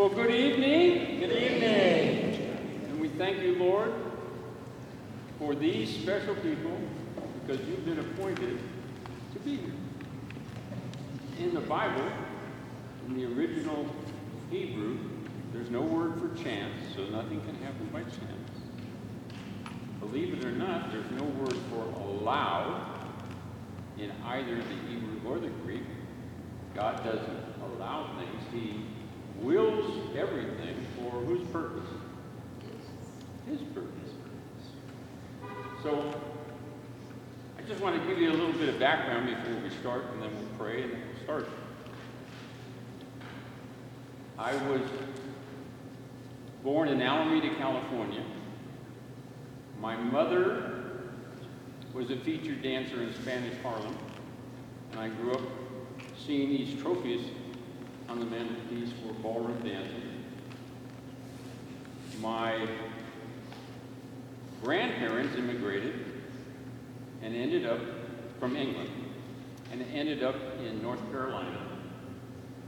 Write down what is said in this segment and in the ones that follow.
Well, good evening. Good evening. And we thank you, Lord, for these special people because you've been appointed to be here. In the Bible, in the original Hebrew, there's no word for chance, so nothing can happen by chance. Believe it or not, there's no word for allowed in either the Hebrew or the Greek. God doesn't allow things. He wills everything for whose purpose? His purpose. So, I just want to give you a little bit of background before we start, and then we'll pray and then we'll start. I was born in Alameda, California. My mother was a featured dancer in Spanish Harlem, and I grew up seeing these trophies on the mantelpiece for ballroom dancing. My grandparents immigrated and ended up from England and ended up in North Carolina.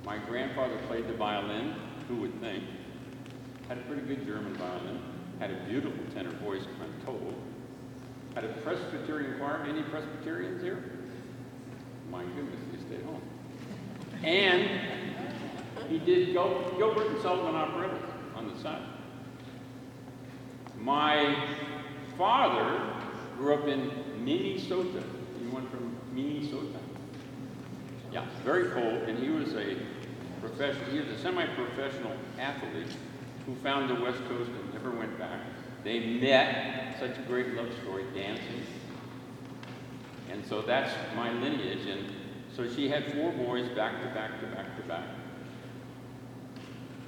My grandfather played the violin, who would think, had a pretty good German violin, had a beautiful tenor voice, I'm told, had a Presbyterian choir. Any Presbyterians here? My goodness, they stayed home. And he did Gilbert and Sullivan operettas on the side. My father grew up in Minnesota. Anyone from Minnesota? Yeah, very cold, and he was a semi-professional athlete who found the West Coast and never went back. They met, such a great love story, dancing. And so that's my lineage. And so she had 4 boys back to back to back to back.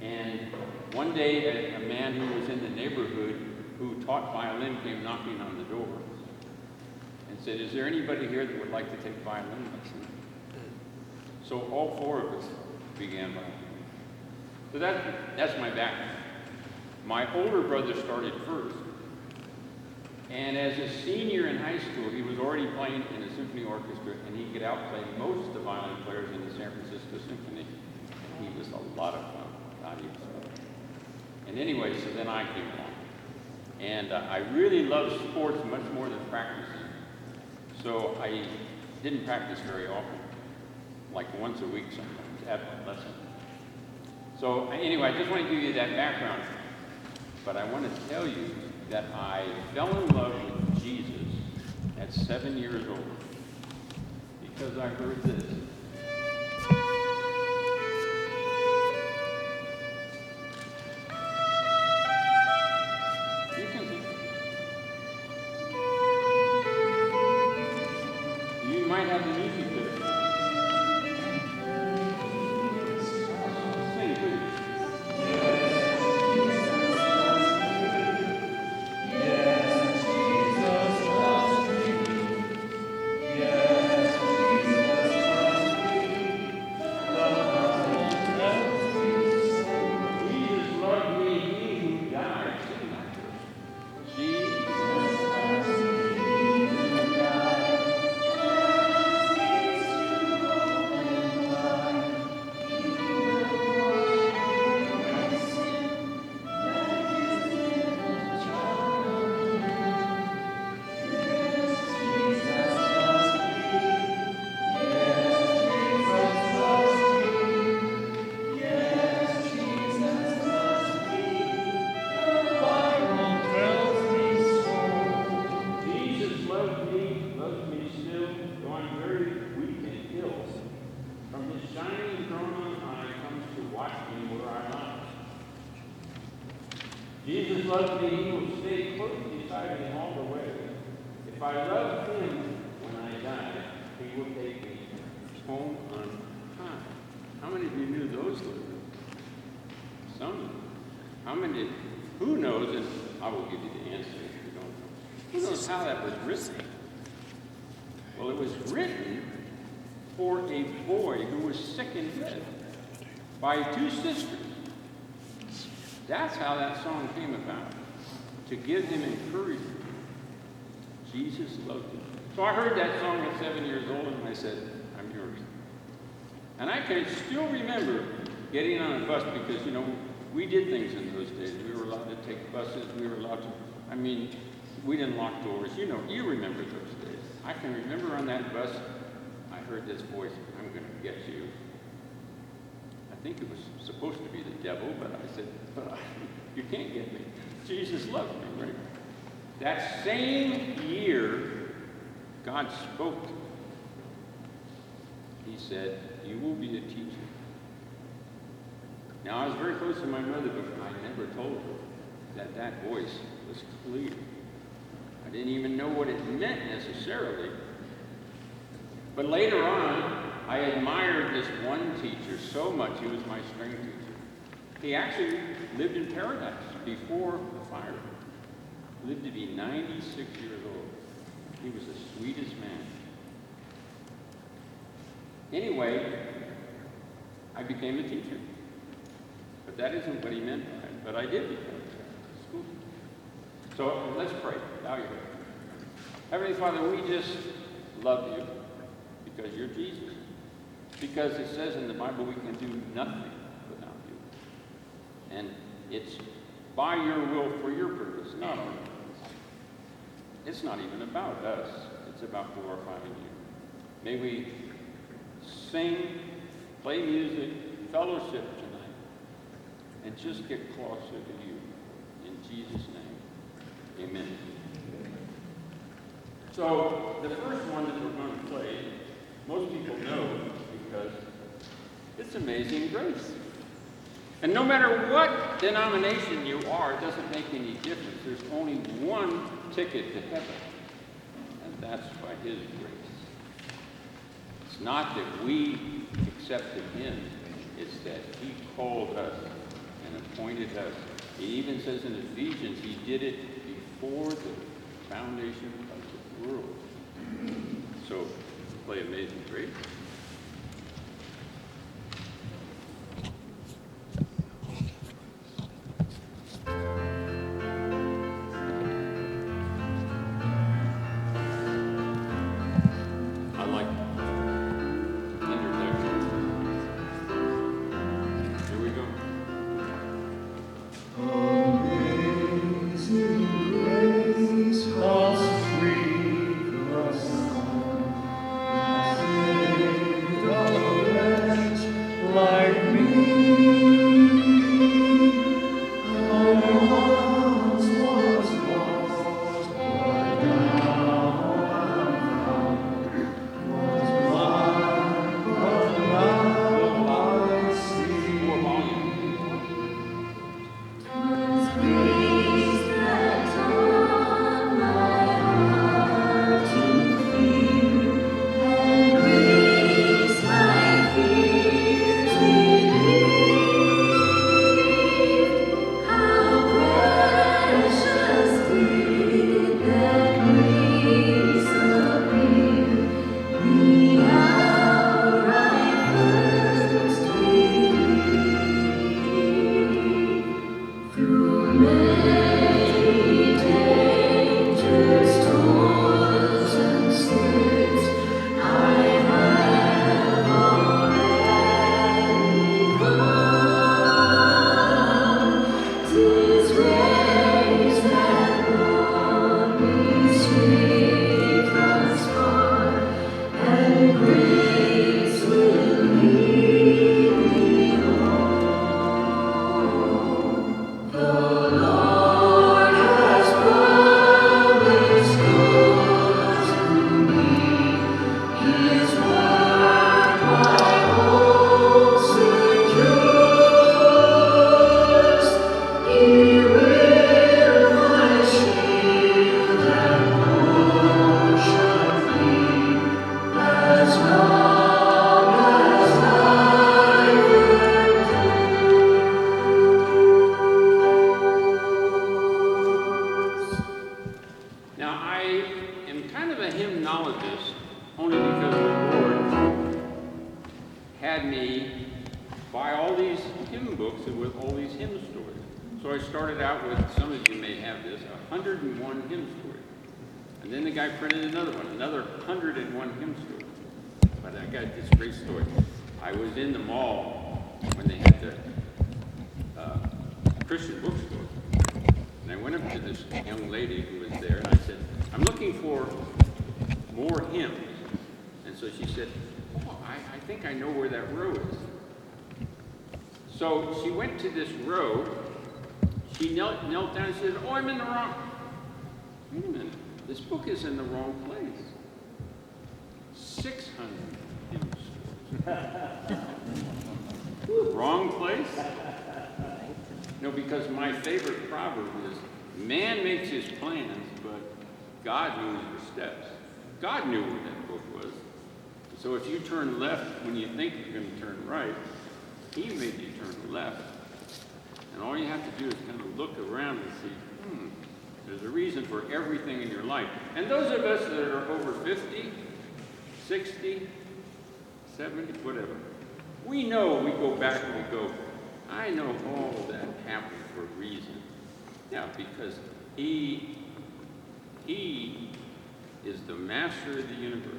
And one day, a man who was in the neighborhood who taught violin came knocking on the door and said, "Is there anybody here that would like to take violin lessons?" So all 4 of us began violin. So that's my background. My older brother started first. And as a senior in high school, he was already playing in a symphony orchestra, and he could outplay most of the violin players in the San Francisco Symphony. And he was a lot of fun. God, he was fun. And anyway, so then I came along. And I really love sports much more than practicing. So I didn't practice very often, like once a week sometimes, at my lesson. So anyway, I just want to give you that background. But I want to tell you that I fell in love with Jesus at 7 years old because I heard this. You can sing. You might have the music there. Sing, please. Jesus loves me, he will stay close beside me all the way. If I love him when I die, he will take me home on high. How many of you knew those lyrics? Some. How many? Who knows? And I will give you the answer if you don't know. Who knows how that was written? Well, it was written for a boy who was sick in bed by 2 sisters. That's how that song came about, to give him encouragement. Jesus loved him. So I heard that song at 7 years old, and I said, I'm yours. And I can still remember getting on a bus because, We did things in those days. We were allowed to take buses. We were allowed to, we didn't lock doors. You remember those days. I can remember on that bus, I heard this voice, "I'm going to get you." I think it was supposed to be the devil, but I said, you can't get me. Jesus loved me, right? That same year, God spoke to me. He said, "You will be a teacher." Now, I was very close to my mother, but I never told her that voice was clear. I didn't even know what it meant necessarily. But later on, I admired this one teacher so much. He was my string teacher. He actually lived in paradise before the fire. He lived to be 96 years old. He was the sweetest man. Anyway, I became a teacher. But that isn't what he meant by it. But I did become a school. So let's pray. Bow your head. Heavenly Father, we just love you because you're Jesus. Because it says in the Bible we can do nothing without you. And it's by your will for your purpose, not our purpose. It's not even about us. It's about glorifying you. May we sing, play music, fellowship tonight, and just get closer to you. In Jesus' name, amen. So, the first one that we're going to play, most people know because it's Amazing Grace. And no matter what denomination you are, it doesn't make any difference. There's only one ticket to heaven, and that's by His grace. It's not that we accepted Him, it's that He called us and appointed us. It even says in Ephesians, He did it before the foundation of the world. So, play Amazing Grace. Christian bookstore. And I went up to this young lady who was there, and I said, I'm looking for more hymns. And so she said, oh, I think I know where that row is. So she went to this row. She knelt down and said, oh, I'm in the wrong. Wait a minute. This book is in the wrong place. 600 hymns. Wrong place? No, because my favorite proverb is, man makes his plans, but God knows your steps. God knew where that book was. So if you turn left when you think you're going to turn right, he made you turn left. And all you have to do is kind of look around and see, there's a reason for everything in your life. And those of us that are over 50, 60, 70, whatever, we know we go back and we go, I know all of that happened for a reason. Yeah, because he is the master of the universe.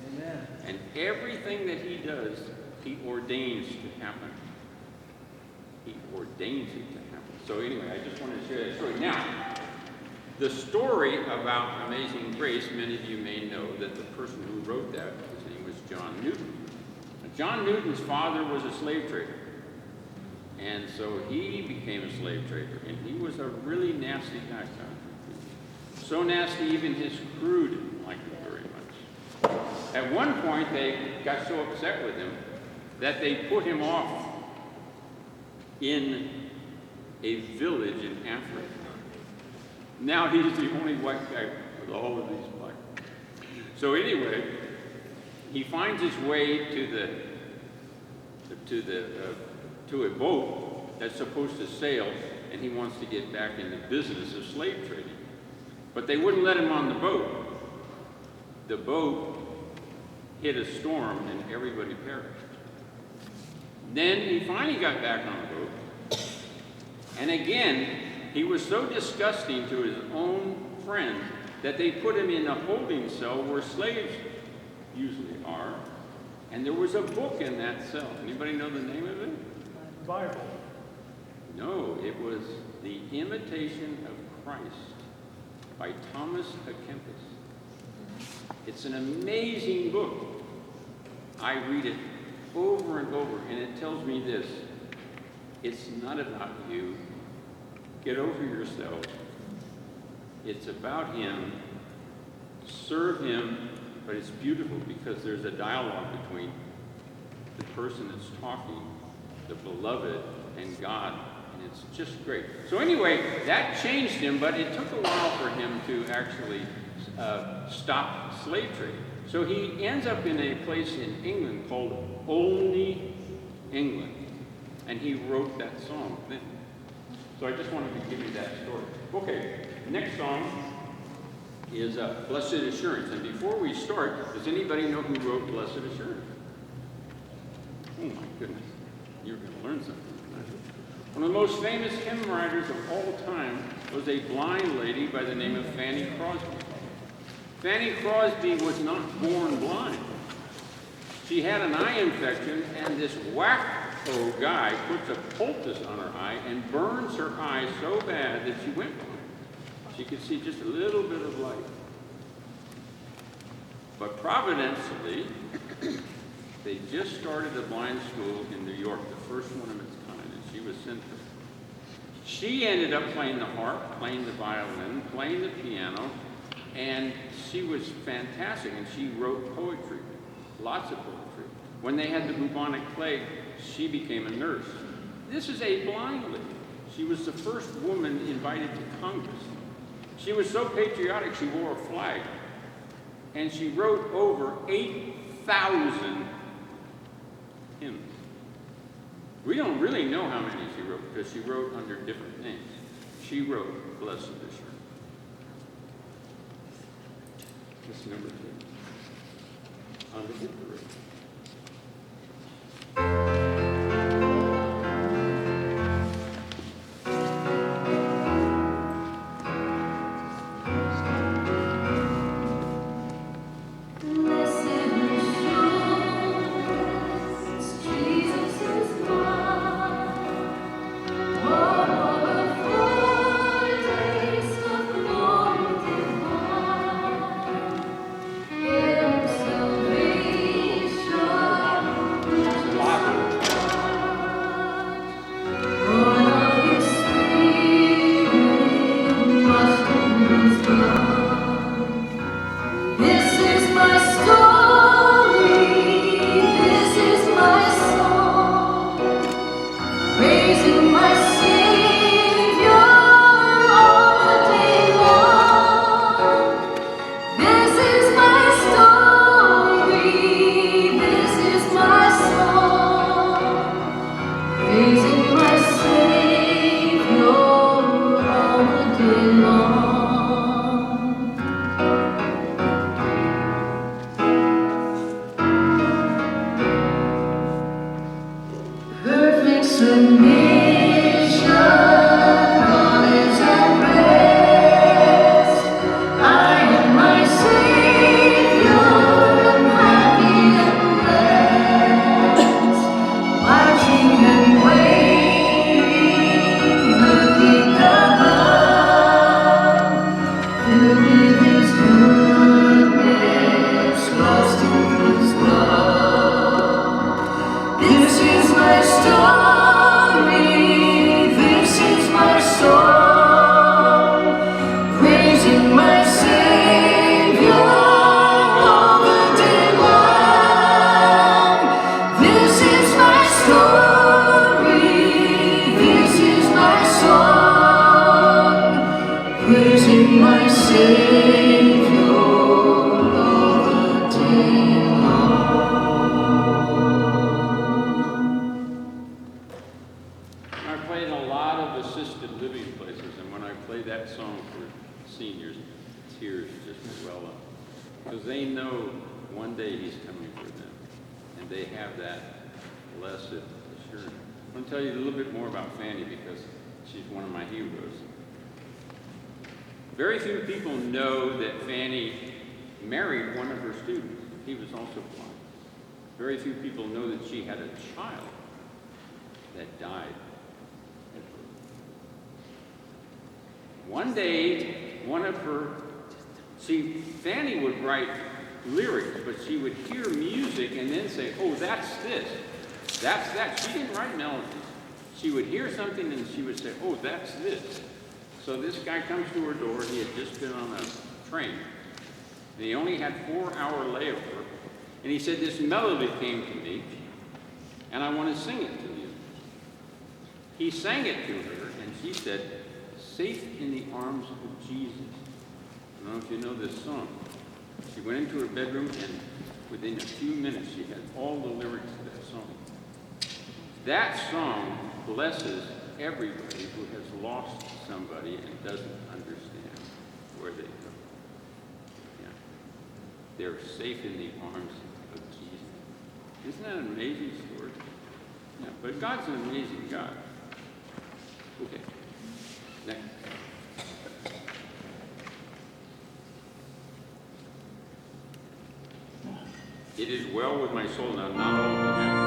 Amen. And everything that he does, he ordains to happen. He ordains it to happen. So anyway, I just wanted to share that story. Now, the story about Amazing Grace, many of you may know that the person who wrote that, his name was John Newton. Now, John Newton's father was a slave trader. And so he became a slave trader, and he was a really nasty guy. So nasty, even his crew didn't like him very much. At one point, they got so upset with him that they put him off in a village in Africa. Now he's the only white guy with all of these black. So anyway, he finds his way to a boat that's supposed to sail, and he wants to get back in the business of slave trading. But they wouldn't let him on the boat. The boat hit a storm and everybody perished. Then he finally got back on the boat. And again, he was so disgusting to his own friends that they put him in a holding cell where slaves usually are. And there was a book in that cell. Anybody know the name of it? Bible. No, it was The Imitation of Christ by Thomas à Kempis. It's an amazing book. I read it over and over, and it tells me this. It's not about you. Get over yourself. It's about him. Serve him, but it's beautiful because there's a dialogue between the person that's talking, the beloved, and God. And it's just great. So anyway, that changed him, but it took a while for him to actually stop slave trading. So he ends up in a place in England called Olney, England. And he wrote that song then. So I just wanted to give you that story. Okay, next song is Blessed Assurance. And before we start, does anybody know who wrote Blessed Assurance? Oh my goodness, you're going to learn something. One of the most famous hymn writers of all time was a blind lady by the name of Fanny Crosby. Fanny Crosby was not born blind. She had an eye infection, and this wacko guy puts a poultice on her eye and burns her eye so bad that she went blind. She could see just a little bit of light. But providentially, they just started a blind school in New York, the first one of its kind, and she was sent there. She ended up playing the harp, playing the violin, playing the piano, and she was fantastic, and she wrote poetry, lots of poetry. When they had the bubonic plague, she became a nurse. This is a blind lady. She was the first woman invited to Congress. She was so patriotic, she wore a flag. And she wrote over 8,000 hymns. We don't really know how many she wrote because she wrote under different names. She wrote Blessed Assurance. This number 2 on the hit parade. Jesus is mine. Oh, tears just well up. Because they know one day he's coming for them. And they have that blessed assurance. I want to tell you a little bit more about Fanny because she's one of my heroes. Very few people know that Fanny married one of her students. He was also blind. Very few people know that she had a child that died at birth. One day, Fanny would write lyrics, but she would hear music and then say, oh, that's this, that's that. She didn't write melodies. She would hear something and she would say, oh, that's this. So this guy comes to her door. He had just been on a train. And he only had 4-hour layover. And he said, this melody came to me, and I want to sing it to you. He sang it to her, and she said, safe in the arms of Jesus. I don't know if you know this song. She went into her bedroom, and within a few minutes, she had all the lyrics to that song. That song blesses everybody who has lost somebody and doesn't understand where they go. Yeah. They're safe in the arms of Jesus. Isn't that an amazing story? Yeah, but God's an amazing God. Okay. Next. It is well with my soul. Now, not all of the hymns.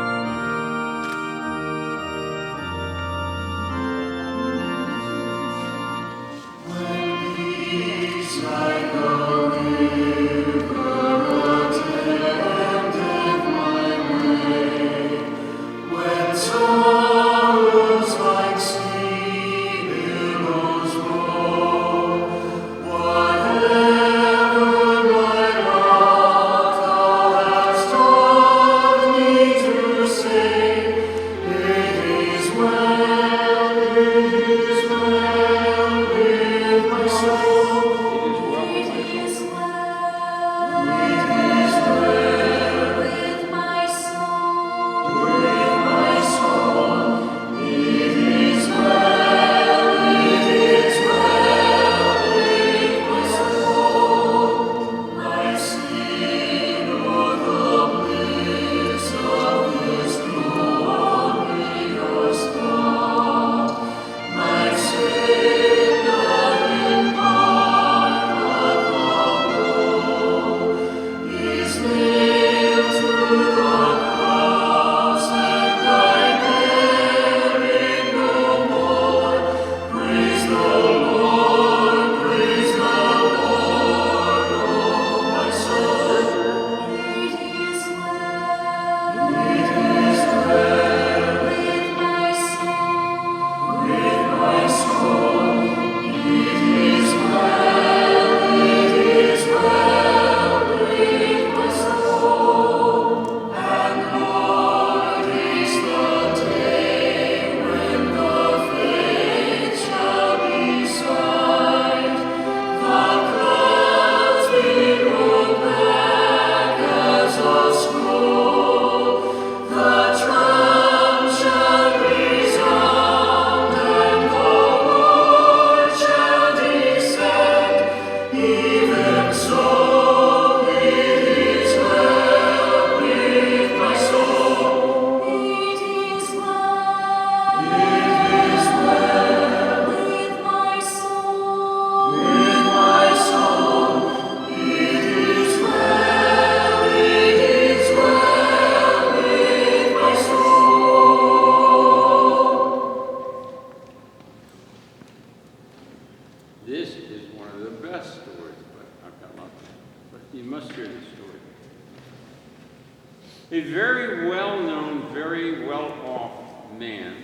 A very well-known, very well-off man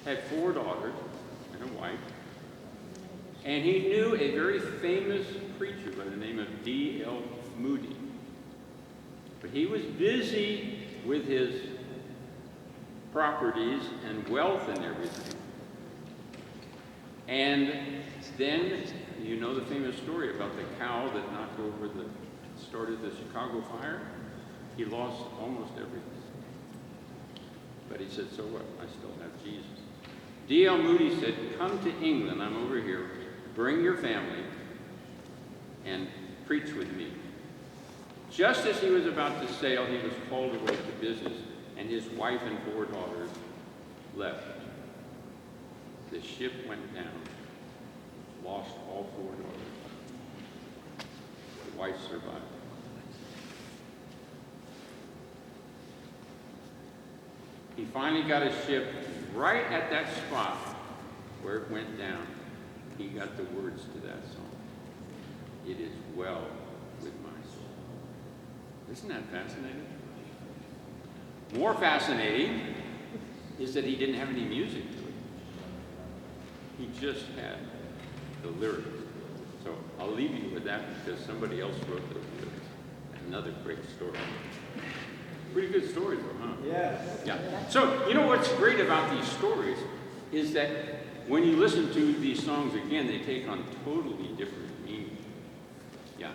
had 4 daughters and a wife, and he knew a very famous preacher by the name of D.L. Moody. But he was busy with his properties and wealth and everything. And then, you know the famous story about the cow that started the Chicago fire? He lost almost everything. But he said, so what? I still have Jesus. D.L. Moody said, come to England, I'm over here, bring your family, preach with me. Just as he was about to sail, he was called away to business, and his wife and 4 daughters left. The ship went down, lost all 4 daughters. The wife survived. He finally got a ship right at that spot where it went down. He got the words to that song. It is well with my soul. Isn't that fascinating? More fascinating is that he didn't have any music to it. He just had the lyrics. So I'll leave you with that because somebody else wrote those lyrics. Another great story. Pretty good story though, huh? Yeah. So, you know what's great about these stories is that when you listen to these songs again, they take on totally different meaning. Yeah.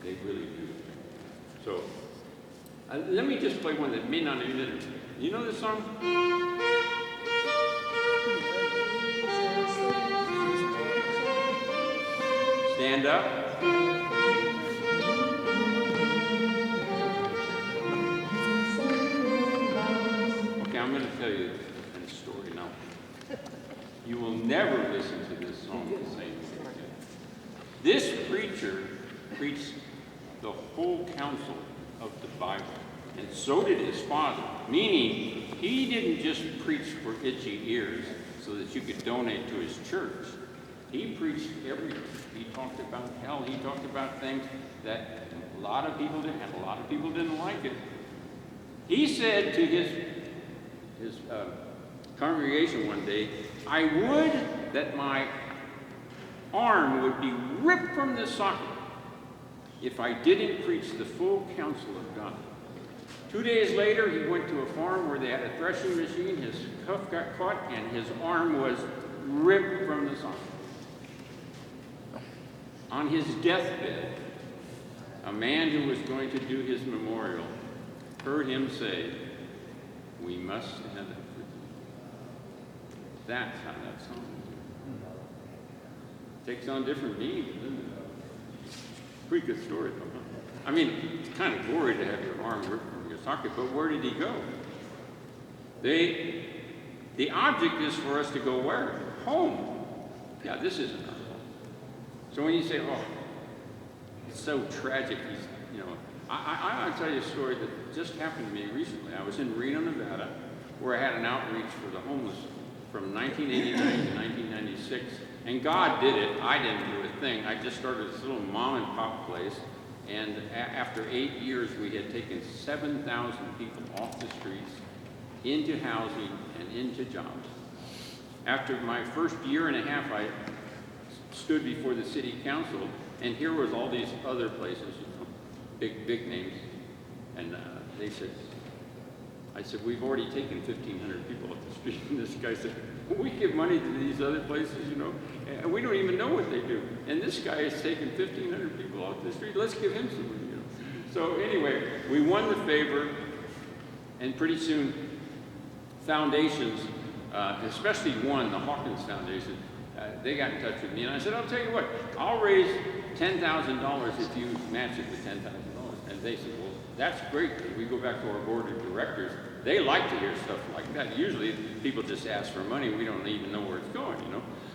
They really do. So, let me just play one that may not have been. You know this song? Stand up. I'm going to tell you a story now. You will never listen to this song the same way again. This preacher preached the whole counsel of the Bible, and so did his father, meaning he didn't just preach for itchy ears so that you could donate to his church. He preached everything. He talked about hell. He talked about things that a lot of people didn't, and a lot of people didn't like it. He said to his congregation one day, I would that my arm would be ripped from the socket if I didn't preach the full counsel of God. 2 days later, he went to a farm where they had a threshing machine. His cuff got caught, and his arm was ripped from the socket. On his deathbed, a man who was going to do his memorial heard him say, we must stand up for thee. That's how that song takes on different meanings, doesn't it? Pretty good story, though, huh? I mean, it's kind of gory to have your arm ripped from your socket, but where did he go? The object is for us to go where? Home. Yeah, this isn't our home. So when you say, oh, it's so tragic, I'll tell you a story that just happened to me recently. I was in Reno, Nevada, where I had an outreach for the homeless from 1989 to 1996. And God did it. I didn't do a thing. I just started this little mom and pop place. And after 8 years, we had taken 7,000 people off the streets into housing and into jobs. After my first year and a half, I stood before the city council, and here was all these other places, big names, and I said, we've already taken 1,500 people off the street. And this guy said, we give money to these other places, and we don't even know what they do. And this guy has taken 1,500 people off the street. Let's give him some money. So anyway, we won the favor, and pretty soon, foundations, especially one, the Hawkins Foundation, they got in touch with me, and I said, I'll tell you what, I'll raise $10,000 if you match it with $10,000. And they said, well, that's great. We go back to our board of directors. They like to hear stuff like that. Usually people just ask for money. We don't even know where it's going,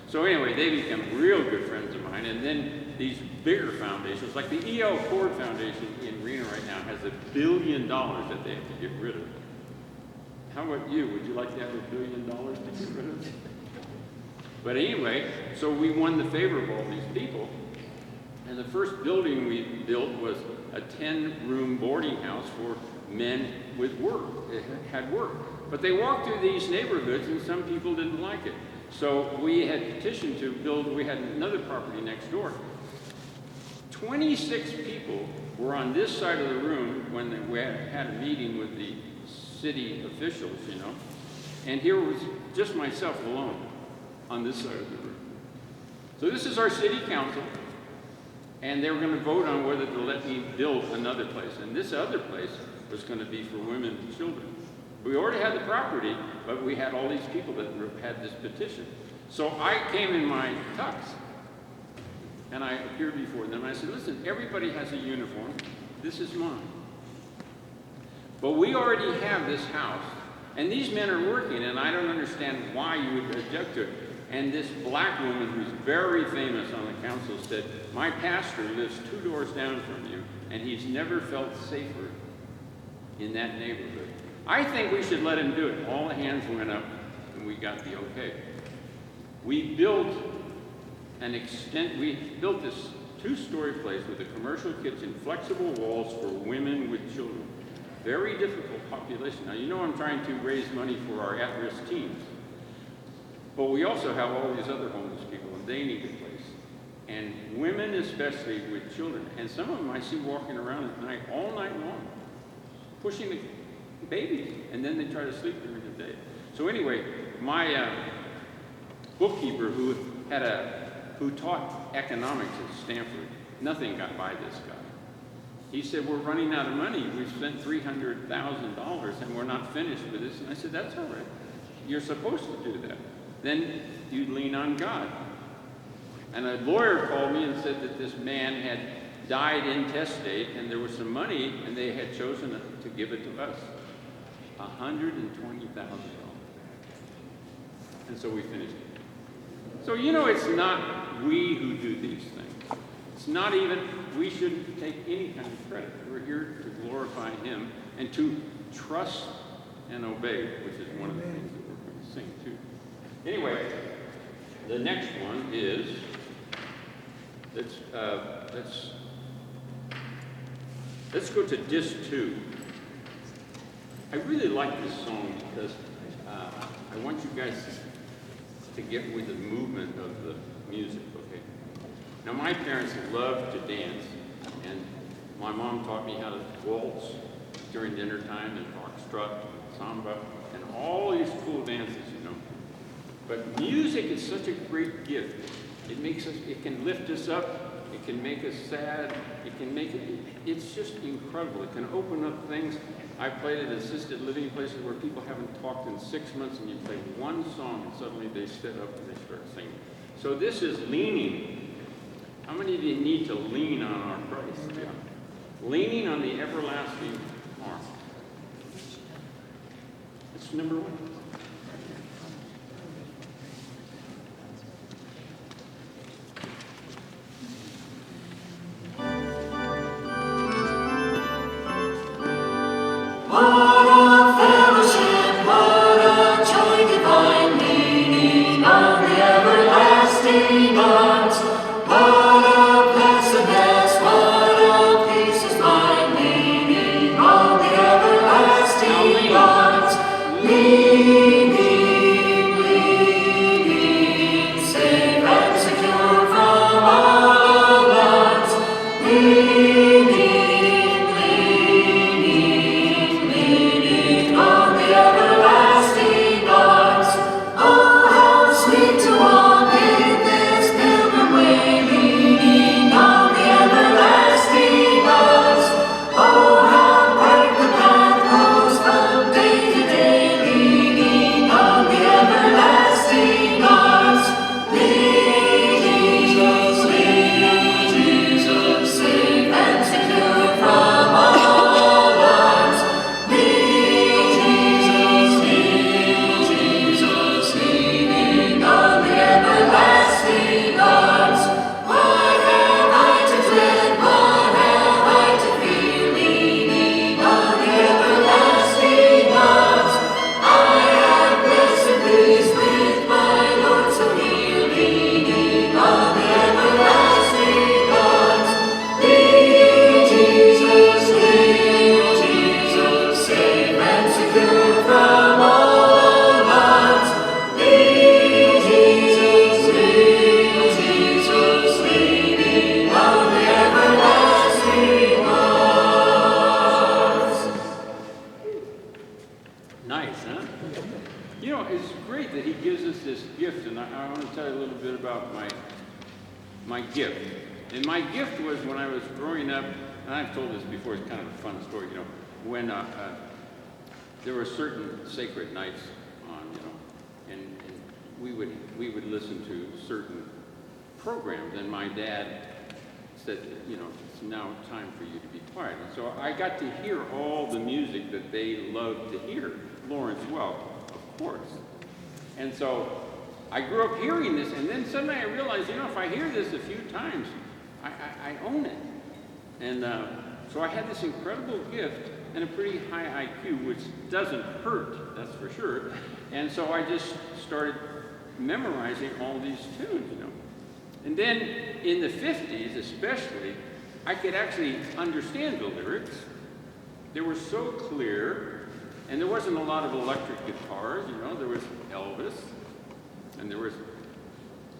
So anyway, they become real good friends of mine. And then these bigger foundations, like the E.L. Ford Foundation in Reno right now has $1 billion that they have to get rid of. How about you? Would you like to have $1 billion to get rid of? But anyway, so we won the favor of all these people. And the first building we built was a 10-room boarding house for men with work. It had work. But they walked through these neighborhoods, and some people didn't like it. So we had petitioned to build, we had another property next door. 26 people were on this side of the room when we had a meeting with the city officials, And here was just myself alone on this side of the room. So this is our city council. And they were going to vote on whether to let me build another place. And this other place was going to be for women and children. We already had the property, but we had all these people that had this petition. So I came in my tux. and I appeared before them. I said, listen, everybody has a uniform. This is mine. But we already have this house, and these men are working, and I don't understand why you would object to it. And this black woman, who's very famous on the council, said, my pastor lives 2 doors down from you, and he's never felt safer in that neighborhood. I think we should let him do it. All the hands went up, and we got the okay. We built this 2-story place with a commercial kitchen, flexible walls for women with children. Very difficult population. Now, you know I'm trying to raise money for our at-risk teens. But we also have all these other homeless people, and they need a place. And women especially with children. And some of them I see walking around at night, all night long, pushing the babies, and then they try to sleep during the day. So anyway, my bookkeeper who taught economics at Stanford, nothing got by this guy. He said, we're running out of money. We've spent $300,000 and we're not finished with this. And I said, that's all right. You're supposed to do that. Then you lean on God. And a lawyer called me and said that this man had died intestate and there was some money and they had chosen to give it to us. $120,000. And so we finished it. So, you know, it's not we who do these things. It's not even, we shouldn't take any kind of credit. We're here to glorify him and to trust and obey, which is one of the things that we're going to sing too. Anyway, the next one is, let's go to disc 2. I really like this song because I want you guys to get with the movement of the music, okay? Now, my parents loved to dance, and my mom taught me how to waltz during dinner time, and foxtrot, and samba, and all these cool dances, you know. But music is such a great gift. It makes us, it can lift us up, it can make us sad, it can make it, it's just incredible. It can open up things. I played at assisted living places where people haven't talked in 6 months, and you play one song, and suddenly they sit up and they start singing. So this is leaning. How many of you need to lean on our Christ? Yeah. Leaning on the everlasting arm. That's number 1. my gift. And my gift was when I was growing up, and I've told this before, it's kind of a fun story, you know, when there were certain sacred nights on, you know, and we would listen to certain programs, and my dad said, you know, it's now time for you to be quiet. And so I got to hear all the music that they loved to hear. Lawrence Welk, of course. And so I grew up hearing this, and then suddenly I realized, you know, if I hear this a few times, I own it. And so I had this incredible gift and a pretty high IQ, which doesn't hurt, that's for sure. And so I just started memorizing all these tunes, you know. And then in the 50s especially, I could actually understand the lyrics. They were so clear, and there wasn't a lot of electric guitars, you know. There was Elvis, and there was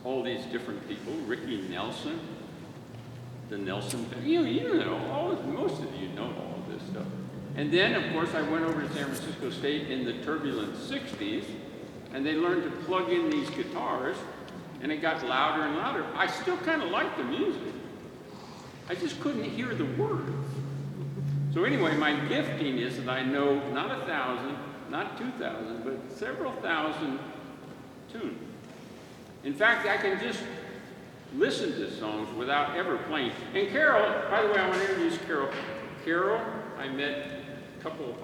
all these different people, Ricky Nelson, the Nelson family. You know, most of you know all of this stuff. And then, of course, I went over to San Francisco State in the turbulent 60s, and they learned to plug in these guitars, and it got louder and louder. I still kind of liked the music. I just couldn't hear the words. So anyway, my gifting is that I know not 1,000, not 2,000, but several thousand tunes. In fact, I can just listen to songs without ever playing. And Carol, by the way, I want to introduce Carol. Carol, I met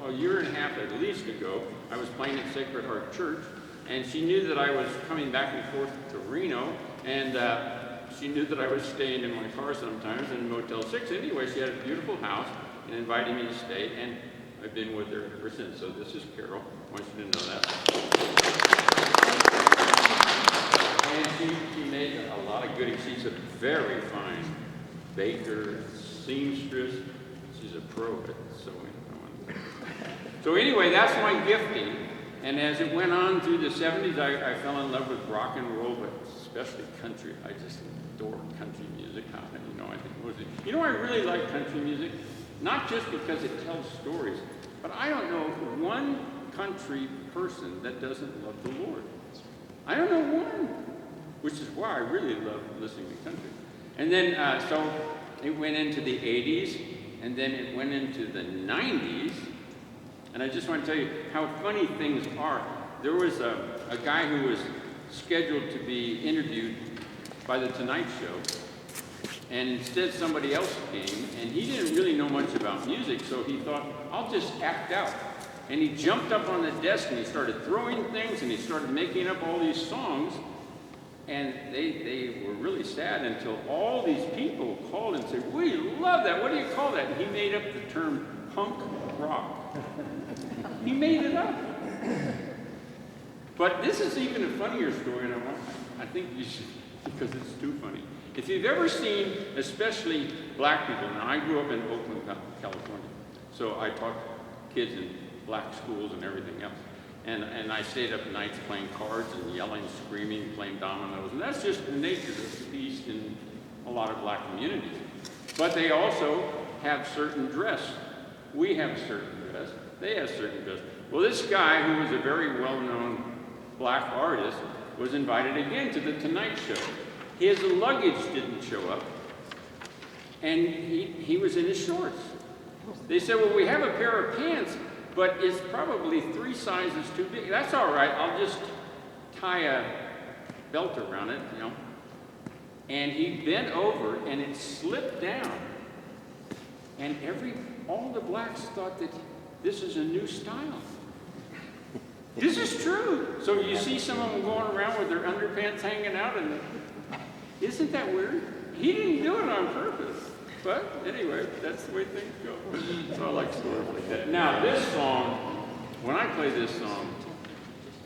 a year and a half at least ago. I was playing at Sacred Heart Church, and she knew that I was coming back and forth to Reno, and she knew that I was staying in my car sometimes in Motel 6. Anyway, she had a beautiful house and invited me to stay, and I've been with her ever since. So this is Carol. I want you to know that. And she made a lot of goodies. She's a very fine baker, seamstress. She's a pro at sewing. So anyway, that's my gifting. And as it went on through the 70s, I fell in love with rock and roll, but especially country. I just adore country music. I think most of it. You know, I really like country music, not just because it tells stories, but I don't know one country person that doesn't love the Lord. I don't know one, which is why I really love listening to country. And then, so it went into the 80s, and then it went into the 90s. And I just want to tell you how funny things are. There was a guy who was scheduled to be interviewed by The Tonight Show, and instead somebody else came, and he didn't really know much about music, so he thought, I'll just act out. And he jumped up on the desk, and he started throwing things, and he started making up all these songs, and they were really sad until all these people called and said, we love that, what do you call that? And he made up the term punk rock. He made it up. But this is even a funnier story, and I think you should, because it's too funny. If you've ever seen, especially black people, now I grew up in Oakland, California, so I taught kids in black schools and everything else. And I stayed up nights playing cards and yelling, screaming, playing dominoes, and that's just the nature of the beast in a lot of black communities. But they also have certain dress. We have certain dress. They have certain dress. Well, this guy, who was a very well-known black artist, was invited again to The Tonight Show. His luggage didn't show up, and he was in his shorts. They said, well, we have a pair of pants, but it's probably 3 sizes too big. That's all right, I'll just tie a belt around it, you know. And he bent over, and it slipped down. And all the blacks thought that this is a new style. This is true. So you see some of them going around with their underpants hanging out, and isn't that weird? He didn't do it on purpose. But anyway, that's the way things go. So I like stories like that. Now this song, when I play this song,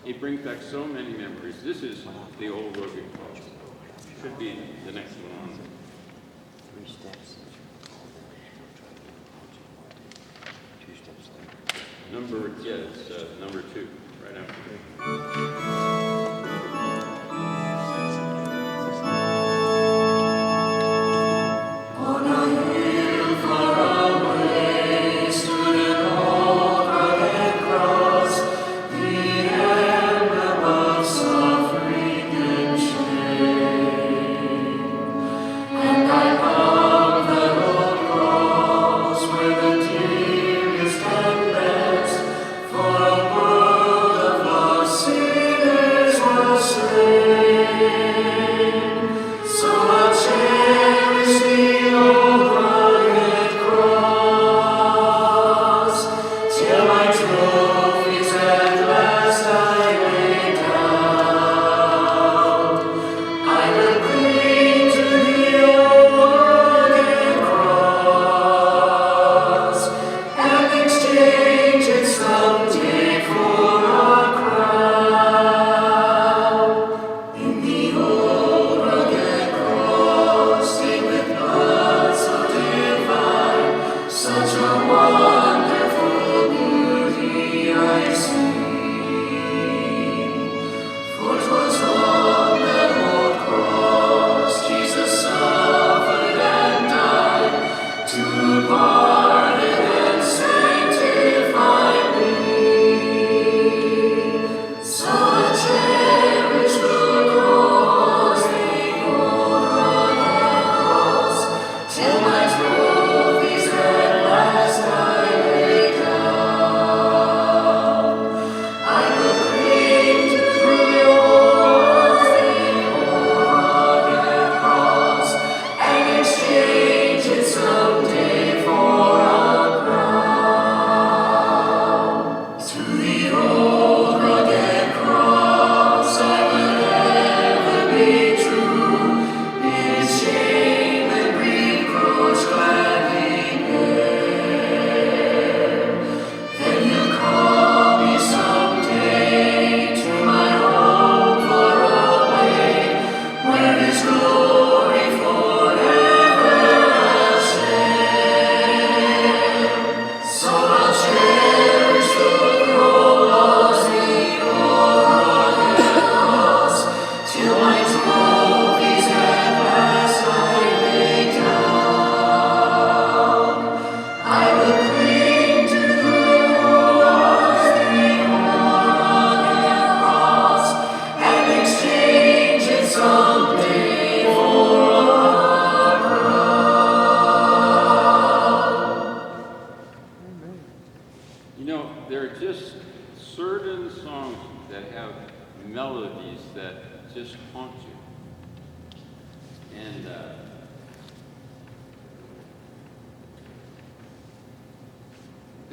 it brings back so many memories. This is the old rugged cross. Should be the next one on. 3 steps. 2 steps later. It's number 2, right after. For a world of lost sinners.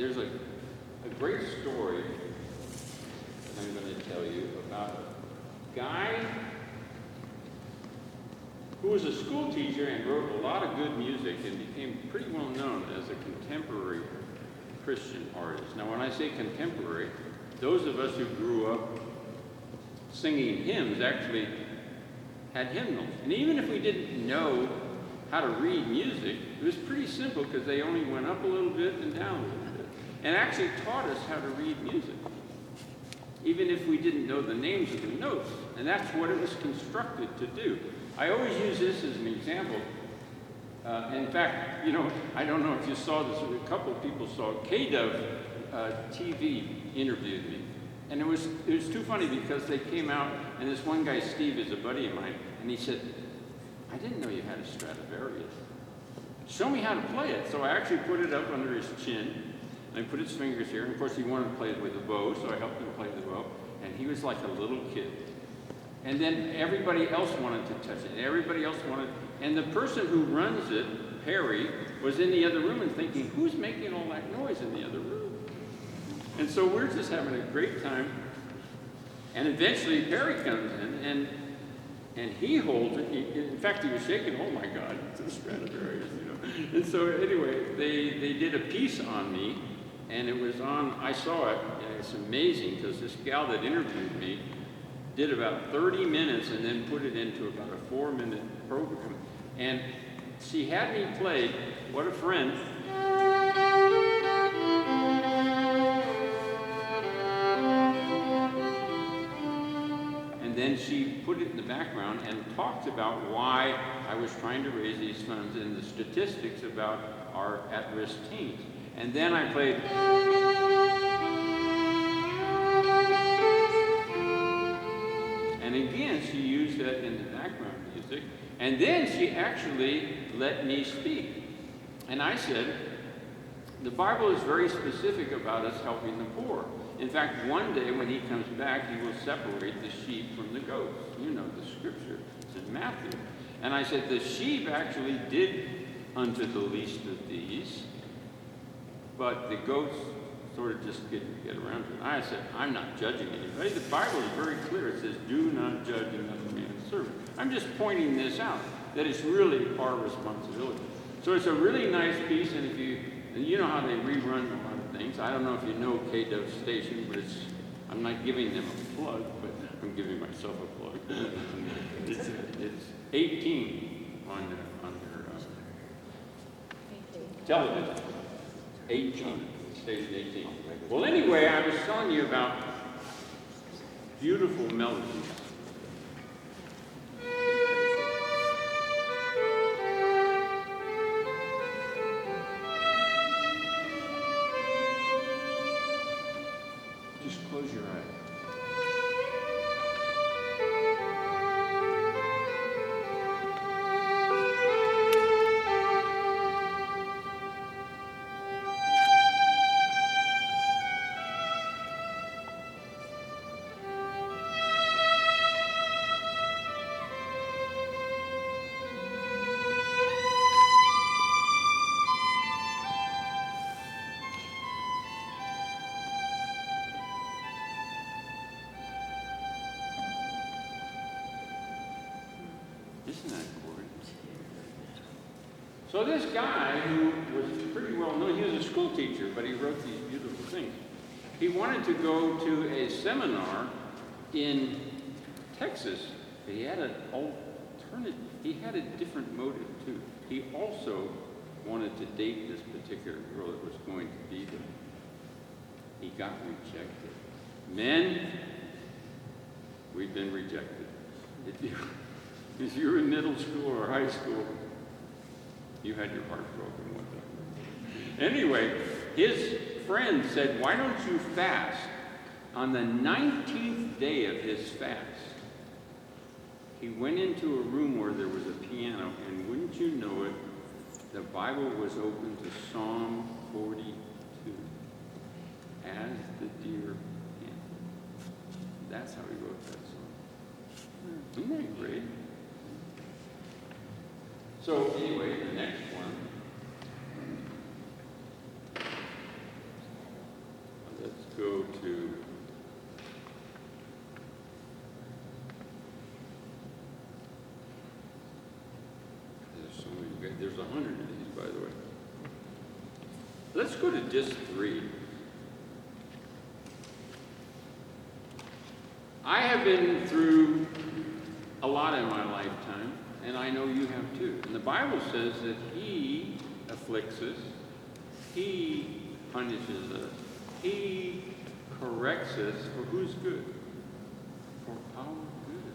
there's a great story that I'm going to tell you about a guy who was a school teacher and wrote a lot of good music and became pretty well known as a contemporary Christian artist. Now, when I say contemporary, those of us who grew up singing hymns actually had hymnals. And even if we didn't know how to read music, it was pretty simple because they only went up a little bit and down a little bit. And actually taught us how to read music, even if we didn't know the names of the notes. And that's what it was constructed to do. I always use this as an example. In fact, you know, I don't know if you saw this, a couple of people saw it. KDOV TV interviewed me. And it was too funny because they came out, and this one guy, Steve, is a buddy of mine, and he said, I didn't know you had a Stradivarius. Show me how to play it. So I actually put it up under his chin, and I put his fingers here. And of course, he wanted to play it with a bow, so I helped him play the bow. And he was like a little kid. And then everybody else wanted to touch it. Everybody else wanted, and the person who runs it, Perry, was in the other room and thinking, who's making all that noise in the other room? And so we're just having a great time. And eventually Perry comes in and he holds it. In fact, he was shaking, oh my God, it's a Stradivarius, you know. And so anyway, they did a piece on me, and it was on, I saw it, and it's amazing because this gal that interviewed me did about 30 minutes and then put it into about a 4-minute program. And she had me play What a Friend. And then she put it in the background and talked about why I was trying to raise these funds and the statistics about our at-risk teens. And then I played. And again, she used that in the background music. And then she actually let me speak. And I said, the Bible is very specific about us helping the poor. In fact, one day when he comes back, he will separate the sheep from the goats. You know the scripture. It's in Matthew. And I said, the sheep actually did unto the least of these, but the goats sort of just couldn't get around to it. I said, I'm not judging anybody. The Bible is very clear. It says, do not judge another man's servant. I'm just pointing this out, that it's really our responsibility. So it's a really nice piece, and if you know how they rerun a lot of things. I don't know if you know KDOV station, but I'm not giving them a plug, but I'm giving myself a plug. It's 18 on their television. 18, station 18. Well, anyway, I was telling you about beautiful melodies. Just close your eyes. Isn't that gorgeous? So this guy, who was pretty well known, he was a school teacher, but he wrote these beautiful things. He wanted to go to a seminar in Texas, but he had an alternative, he had a different motive too. He also wanted to date this particular girl that was going to be there. He got rejected. Men, we've been rejected. If you're in middle school or high school, you had your heart broken with them. Anyway, his friend said, why don't you fast? On the 19th day of his fast, he went into a room where there was a piano, and wouldn't you know it, the Bible was open to Psalm 42. As the deer panteth. That's how he wrote that song. Isn't that great? So anyway, the next one. 100 of these, by the way. Let's go to disc 3. I have been through a lot in my lifetime, and I know you have too. And the Bible says that He afflicts us, He punishes us, He corrects us for whose good? For our good.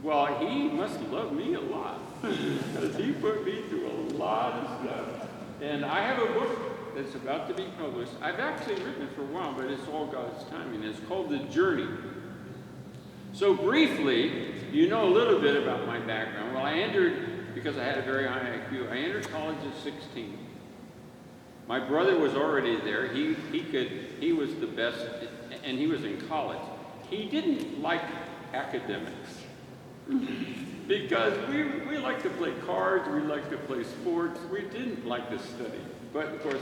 Well, He must love me a lot, because He put me through a lot of stuff. And I have a book that's about to be published. I've actually written it for a while, but it's all God's timing. It's called The Journey. So briefly, you know a little bit about my background. Well, I entered, because I had a very high IQ, I entered college at 16. My brother was already there. He was the best, and he was in college. He didn't like academics. Because we like to play cards, we like to play sports, we didn't like to study. But of course,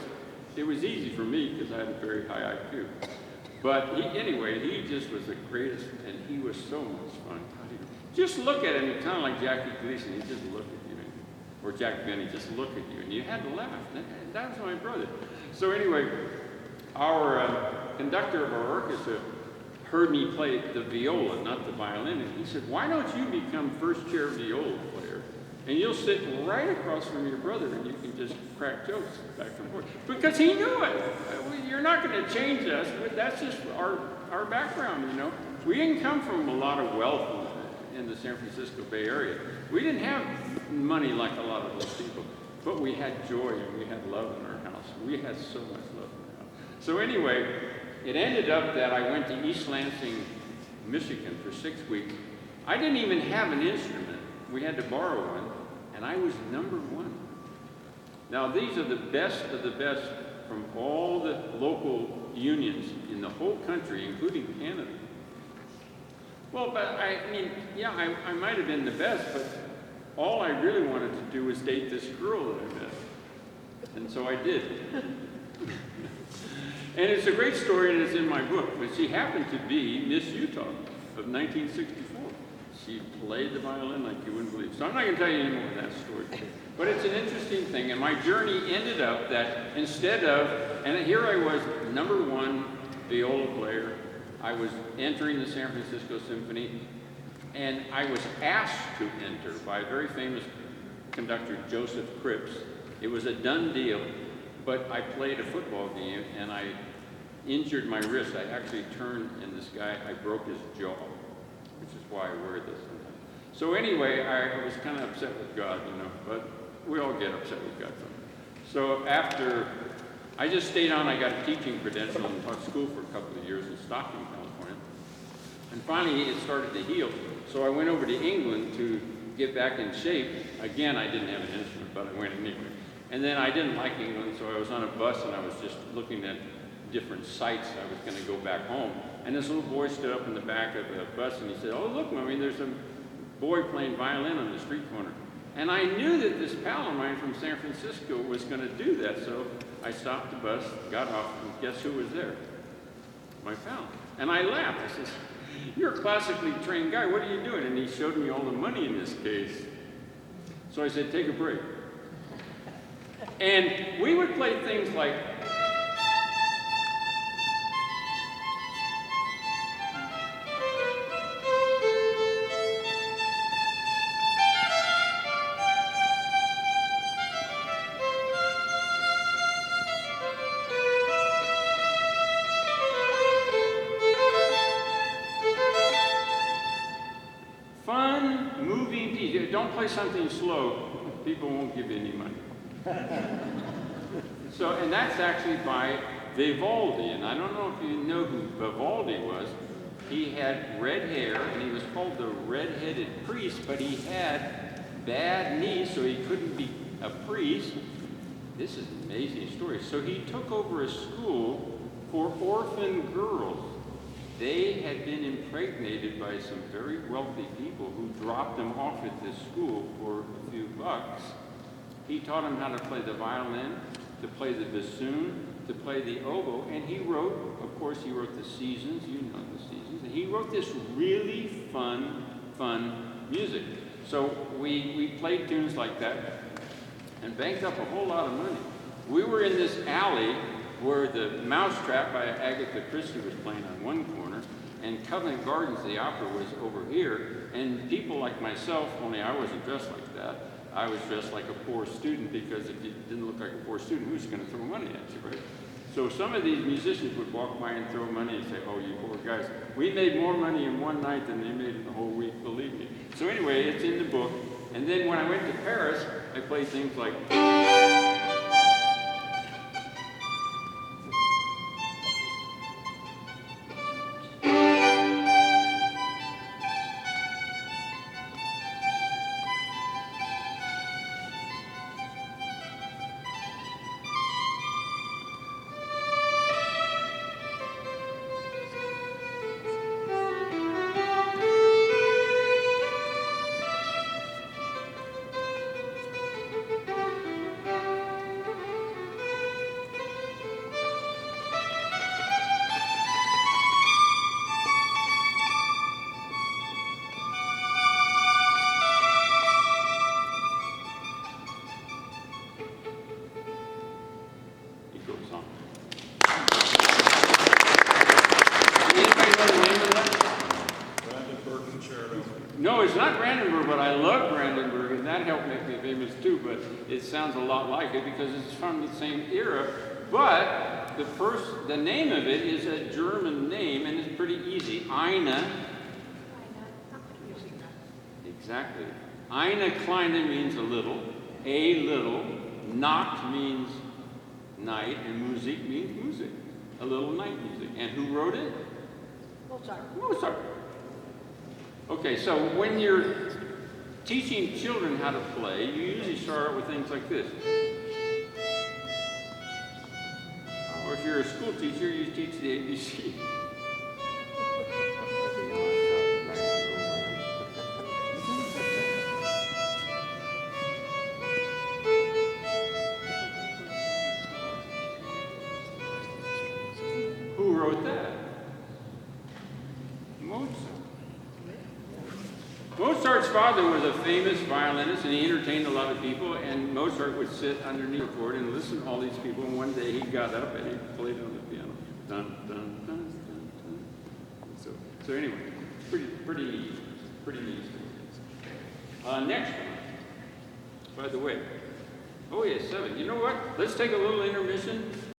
it was easy for me because I had a very high IQ. But anyway, he just was the greatest, and he was so much fun. Just look at him, kind of like Jackie Gleason, he'd just look at you, or Jack Benny, just look at you, and you had to laugh. That was my brother. So anyway, our conductor of our orchestra heard me play the viola, not the violin, and he said, why don't you become first chair viola player? And you'll sit right across from your brother, and you can just crack jokes back and forth. Because he knew it. You're not going to change us, but that's just our background, you know. We didn't come from a lot of wealth in the San Francisco Bay Area. We didn't have money like a lot of those people, but we had joy and we had love in our house. We had so much love in our house. So anyway, it ended up that I went to East Lansing, Michigan for 6 weeks. I didn't even have an instrument. We had to borrow one, and I was #1. Now, these are the best of the best from all the local unions in the whole country, including Canada. Well, but I mean, yeah, I might have been the best, but all I really wanted to do was date this girl that I met. And so I did. And it's a great story, and it's in my book, but she happened to be Miss Utah of 1964. She played the violin like you wouldn't believe. So I'm not going to tell you any more of that story. But it's an interesting thing, and my journey ended up that instead of, and here I was, #1 viola player. I was entering the San Francisco Symphony, and I was asked to enter by a very famous conductor, Joseph Cripps. It was a done deal, but I played a football game, and I injured my wrist. I actually turned, and this guy, I broke his jaw, which is why I wear this sometimes. So anyway, I was kind of upset with God, you know, but we all get upset with God sometimes. So after, I just stayed on, I got a teaching credential and taught school for a couple of years in Stockton, California. And finally, it started to heal. So I went over to England to get back in shape. Again, I didn't have an instrument, but I went anyway. And then I didn't like England, so I was on a bus and I was just looking at different sites. I was going to go back home. And this little boy stood up in the back of the bus and he said, "Oh, look, Mommy, there's a boy playing violin on the street corner." And I knew that this pal of mine from San Francisco was going to do that, so I stopped the bus, got off, and guess who was there? My pal. And I laughed. I said, "You're a classically trained guy. What are you doing?" And he showed me all the money in this case. So I said, "Take a break." And we would play things like, fun, moving piece. Don't play something slow. People won't give you any money. So, and that's actually by Vivaldi, and I don't know if you know who Vivaldi was. He had red hair, and he was called the red-headed priest, but he had bad knees, so he couldn't be a priest. This is an amazing story. So he took over a school for orphan girls. They had been impregnated by some very wealthy people who dropped them off at this school for a few bucks. He taught them how to play the violin, to play the bassoon, to play the oboe, and he wrote, of course, he wrote the Seasons, you know the Seasons, and he wrote this really fun music. So we played tunes like that and banked up a whole lot of money. We were in this alley where the Mousetrap by Agatha Christie was playing on one corner, and Covent Gardens, the opera, was over here. And people like myself, only I wasn't dressed like that. I was dressed like a poor student, because if you didn't look like a poor student, who's going to throw money at you, right? So some of these musicians would walk by and throw money and say, oh, you poor guys. We made more money in one night than they made in the whole week, believe me. So anyway, it's in the book. And then when I went to Paris, I played things like... No, it's not Brandenburg, but I love Brandenburg, and that helped make me famous too, but it sounds a lot like it because it's from the same era. But the name of it is a German name, and it's pretty easy. Eine. Exactly. Eine kleine means a little, Nacht means night, and Musik means music, a little night music. And who wrote it? Mozart. Okay, so when you're teaching children how to play, you usually start out with things like this. Or if you're a school teacher, you teach the ABC. Who wrote that? Mozart. Mozart's father was a famous violinist, and he entertained a lot of people, and Mozart would sit underneath the chord and listen to all these people, and one day he got up and he played on the piano. Dun, dun, dun, dun, dun. So anyway, pretty neat. Next one, by the way. Oh yeah, 7. You know what? Let's take a little intermission.